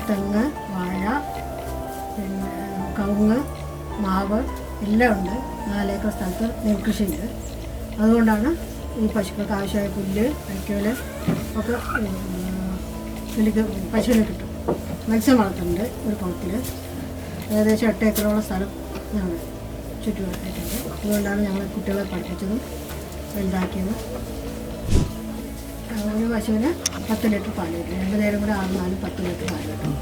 തെങ്ങ്, വാഴ, പിന്നെ കവുങ്ങ്, മാവ് എല്ലാം ഉണ്ട്. 4 ഏക്കർ സ്ഥലത്ത് നെൽകൃഷിയുണ്ട്. അതുകൊണ്ടാണ് ഈ പശുക്കൾക്ക് ആവശ്യമായ പുല്ല്, വൈക്കോല് ഒക്കെ പശുവിന് കിട്ടും. മത്സ്യം വളർത്തുന്നുണ്ട് ഒരു കുളത്തിൽ. ഏകദേശം 8 ഏക്കറോളം സ്ഥലം ഞങ്ങൾ ചുറ്റുപാടായിട്ടുണ്ട്. അതുകൊണ്ടാണ് ഞങ്ങൾ കുട്ടികളെ പഠിപ്പിച്ചതും വലുതാക്കിയതും. ഒരു പശുവിന് 10 ലിറ്റർ പാൽ കിട്ടും. 2 നേരം കൂടെ 6-4 10 ലിറ്റർ പാൽ കിട്ടും.